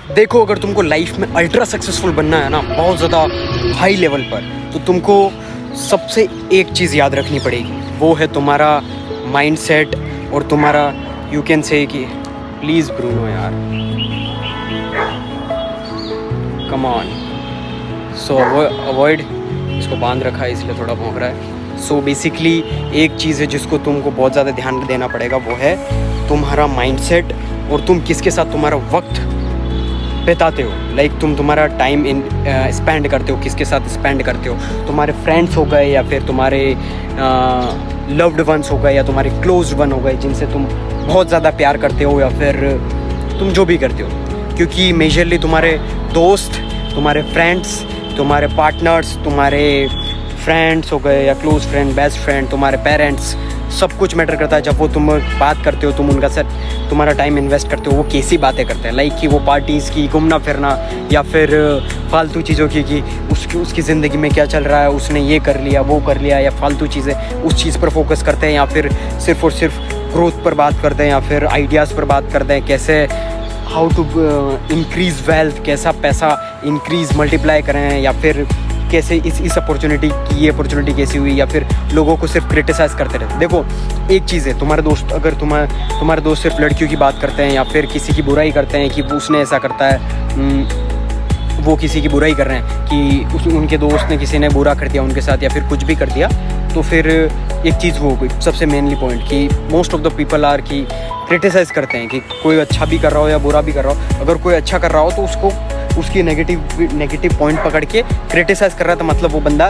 देखो, अगर तुमको लाइफ में अल्ट्रा सक्सेसफुल बनना है ना, बहुत ज़्यादा हाई लेवल पर, तो तुमको सबसे एक चीज़ याद रखनी पड़ेगी, वो है तुम्हारा माइंडसेट और तुम्हारा यू कैन से कि प्लीज़ ब्रूनो यार, कम ऑन। सो अवॉइड, इसको बांध रखा है इसलिए थोड़ा भौंक रहा है। सो बेसिकली एक चीज़ है जिसको तुमको बहुत ज़्यादा ध्यान देना पड़ेगा, वो है तुम्हारा माइंडसेट और तुम किसके साथ तुम्हारा वक्त बिताते हो। लाइक तुम्हारा टाइम स्पेंड करते हो, किसके साथ स्पेंड करते हो। तुम्हारे फ्रेंड्स हो गए या फिर तुम्हारे लव्ड वंस हो गए या तुम्हारे क्लोज वन हो गए जिनसे तुम बहुत ज़्यादा प्यार करते हो, या फिर तुम जो भी करते हो। क्योंकि मेजरली तुम्हारे दोस्त, तुम्हारे फ्रेंड्स, तुम्हारे पार्टनर्स, तुम्हारे फ्रेंड्स हो गए या क्लोज फ्रेंड, बेस्ट फ्रेंड, तुम्हारे पेरेंट्स, सब कुछ मैटर करता है। जब वो तुम बात करते हो, तुम उनका साथ तुम्हारा टाइम इन्वेस्ट करते हो, वो कैसी बातें करते हैं। लाइक कि वो पार्टीज़ की, घूमना फिरना, या फिर फालतू चीज़ों की कि उसकी ज़िंदगी में क्या चल रहा है, उसने ये कर लिया, वो कर लिया, या फालतू चीज़ें उस चीज़ पर फोकस करते हैं, या फिर सिर्फ और सिर्फ ग्रोथ पर बात करते हैं, या फिर आइडियाज़ पर बात करते हैं, कैसे हाउ टू इंक्रीज़ वेल्थ, कैसा पैसा इंक्रीज़ मल्टीप्लाई करें, या फिर कैसे इस अपॉर्चुनिटी की ये अपॉर्चुनिटी कैसी हुई, या फिर लोगों को सिर्फ क्रिटिसाइज़ करते रहते। देखो, एक चीज़ है, तुम्हारे दोस्त अगर तुम्हारे दोस्त सिर्फ लड़कियों की बात करते हैं या फिर किसी की बुराई करते हैं कि उसने ऐसा करता है, वो किसी की बुराई कर रहे हैं कि उनके दोस्त ने किसी ने बुरा कर दिया उनके साथ या फिर कुछ भी कर दिया, तो फिर एक चीज़ वो गई सबसे मेनली पॉइंट कि most of the people are कि क्रिटिसाइज़ करते हैं कि कोई अच्छा भी कर रहा हो या बुरा भी कर रहा हो। अगर कोई अच्छा कर रहा हो तो उसको उसकी नेगेटिव पॉइंट पकड़ के क्रिटिसाइज़ कर रहा था, मतलब वो बंदा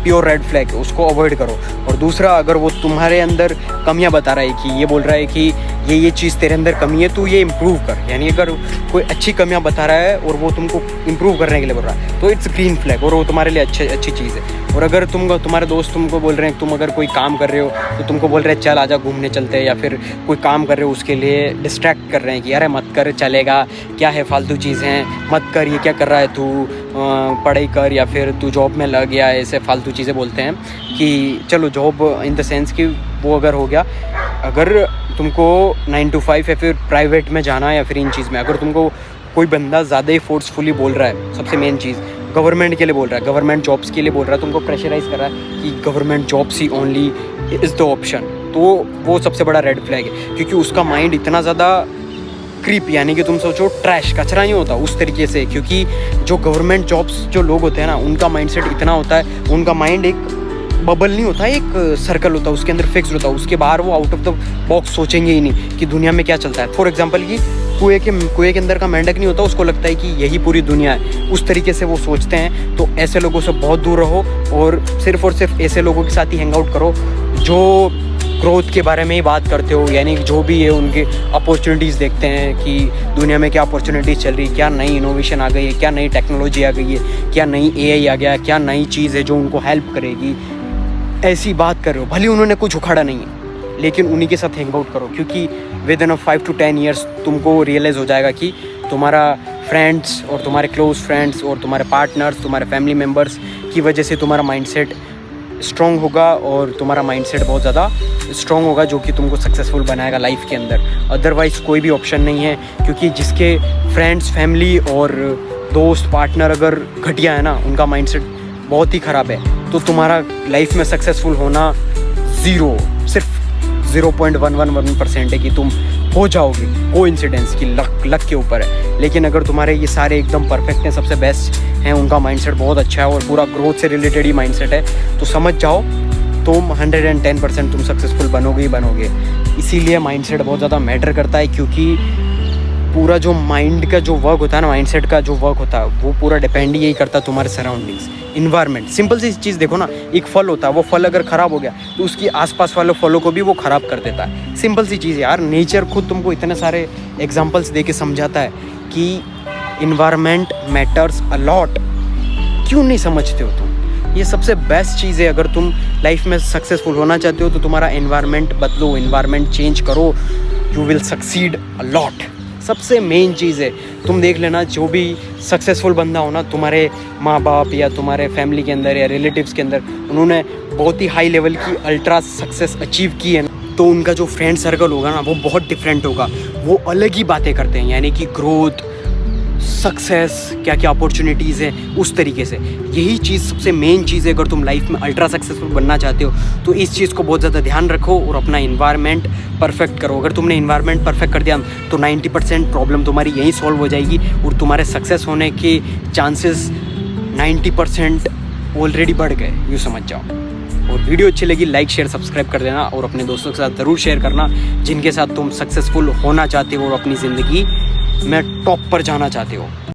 प्योर रेड फ्लैग है, उसको अवॉइड करो। और दूसरा, अगर वो तुम्हारे अंदर कमियां बता रहा है कि ये बोल रहा है कि ये चीज़ तेरे अंदर कमी है, तो ये इम्प्रूव कर, यानी अगर कोई अच्छी कमियां बता रहा है और वो तुमको इम्प्रूव करने के लिए बोल रहा है, तो इट्स ग्रीन फ्लैग और वो तुम्हारे लिए अच्छी चीज़ है। और अगर तुम्हारे दोस्त तुमको बोल रहे हैं, तुम अगर कोई काम कर रहे हो तो तुमको बोल रहे हैं चल आजा घूमने चलते हैं, या फिर कोई काम कर रहे हो उसके लिए डिस्ट्रैक्ट कर रहे हैं कि अरे मत कर, चलेगा क्या है, फालतू चीज़ें मत कर, ये क्या कर रहा है तू, पढ़ाई कर, या फिर तू जॉब में लग गया, ऐसे फालतू चीज़ें बोलते हैं कि चलो जॉब इन द सेंस कि वो अगर हो गया, अगर तुमको 9 to 5 या फिर प्राइवेट में जाना है या फिर इन चीज़ में, अगर तुमको कोई बंदा ज़्यादा ही फोर्सफुली बोल रहा है, सबसे मेन चीज़ गवर्नमेंट के लिए बोल रहा है, गवर्नमेंट जॉब्स के लिए बोल रहा है, तुमको प्रेशराइज़ कर रहा है कि government jobs he only is the option, तो वो सबसे बड़ा रेड फ्लैग है। क्योंकि उसका माइंड इतना ज़्यादा क्रीप, यानी कि तुम सोचो ट्रैश, कचरा नहीं होता उस तरीके से। क्योंकि जो गवर्नमेंट जॉब्स जो लोग होते हैं ना, उनका माइंडसेट इतना होता है, उनका माइंड एक बबल नहीं होता, एक सर्कल होता है, उसके अंदर फिक्स होता है, उसके बाहर वो आउट ऑफ द बॉक्स सोचेंगे ही नहीं कि दुनिया में क्या चलता है। फॉर एग्जांपल कि कुएं के अंदर का मेंढक नहीं होता, उसको लगता है कि यही पूरी दुनिया है, उस तरीके से वो सोचते हैं। तो ऐसे लोगों से बहुत दूर रहो और सिर्फ ऐसे लोगों के साथ ही हैंग आउट करो जो ग्रोथ के बारे में ही बात करते हो, यानी जो भी है उनके अपॉर्चुनिटीज़ देखते हैं कि दुनिया में क्या अपॉर्चुनिटीज़ चल रही है, क्या नई इनोवेशन आ गई है, क्या नई टेक्नोलॉजी आ गई है, क्या नई AI आ गया है, क्या नई चीज़ है जो उनको हेल्प करेगी, ऐसी बात कर रहे हो। भले उन्होंने कुछ उखाड़ा नहीं है, लेकिन उन्हीं के साथ हैंग आउट करो, क्योंकि विद इन 5 to 10 years तुमको रियलाइज़ हो जाएगा कि तुम्हारा फ्रेंड्स और तुम्हारे क्लोज फ्रेंड्स और तुम्हारे पार्टनर्स, तुम्हारे फैमिली मेम्बर्स की वजह से तुम्हारा माइंडसेट स्ट्रॉन्ग होगा और तुम्हारा माइंडसेट बहुत ज़्यादा स्ट्रॉन्ग होगा, जो कि तुमको सक्सेसफुल बनाएगा लाइफ के अंदर। अदरवाइज़ कोई भी ऑप्शन नहीं है, क्योंकि जिसके फ्रेंड्स, फैमिली और दोस्त, पार्टनर अगर घटिया है ना, उनका माइंडसेट बहुत ही ख़राब है, तो तुम्हारा लाइफ में सक्सेसफुल होना सिर्फ 0.111% है कि तुम हो जाओगे। कोइंसिडेंस की लक के ऊपर है। लेकिन अगर तुम्हारे ये सारे एकदम परफेक्ट हैं, सबसे बेस्ट हैं, उनका माइंडसेट बहुत अच्छा है और पूरा ग्रोथ से रिलेटेड ही माइंडसेट है, तो समझ जाओ तुम 110% तुम सक्सेसफुल बनोगे ही बनोगे। इसीलिए माइंडसेट बहुत ज़्यादा मैटर करता है, क्योंकि पूरा जो माइंड का जो वर्क होता है ना, माइंडसेट का जो वर्क होता है, वो पूरा डिपेंड यही करता है तुम्हारे सराउंडिंग्स, इन्वायरमेंट। सिंपल सी चीज़ देखो ना, एक फल होता है, वो फल अगर ख़राब हो गया तो उसकी आसपास वाले फलों को भी वो ख़राब कर देता है। सिंपल सी चीज़ यार, नेचर खुद तुमको इतने सारे एग्जांपल्स दे के समझाता है कि इन्वायरमेंट मैटर्स अ लॉट। क्यों नहीं समझते हो तुम? ये सबसे बेस्ट चीज़ है। अगर तुम लाइफ में सक्सेसफुल होना चाहते हो तो तुम्हारा एनवायरनमेंट बदलो, एनवायरनमेंट चेंज करो, you will succeed a lot. सबसे मेन चीज़ है, तुम देख लेना जो भी सक्सेसफुल बंदा हो ना, तुम्हारे माँ बाप या तुम्हारे फैमिली के अंदर या रिलेटिव्स के अंदर, उन्होंने बहुत ही हाई लेवल की अल्ट्रा सक्सेस अचीव की है, तो उनका जो फ्रेंड सर्कल होगा ना, वो बहुत डिफरेंट होगा। वो अलग ही बातें करते हैं, यानी कि ग्रोथ, सक्सेस, क्या क्या अपॉर्चुनिटीज़ है, उस तरीके से। यही चीज़ सबसे मेन चीज़ है। अगर तुम लाइफ में अल्ट्रा सक्सेसफुल बनना चाहते हो तो इस चीज़ को बहुत ज़्यादा ध्यान रखो और अपना इन्वायरमेंट परफेक्ट करो। अगर तुमने इन्वायरमेंट परफेक्ट कर दिया तो 90% प्रॉब्लम तुम्हारी यहीं सॉल्व हो जाएगी और तुम्हारे सक्सेस होने के चांसेस 90% ऑलरेडी बढ़ गए, यूँ समझ जाओ। और वीडियो अच्छी लगी लाइक शेयर सब्सक्राइब कर देना और अपने दोस्तों के साथ ज़रूर शेयर करना जिनके साथ तुम सक्सेसफुल होना चाहते हो और अपनी ज़िंदगी में टॉप पर जाना चाहते हो।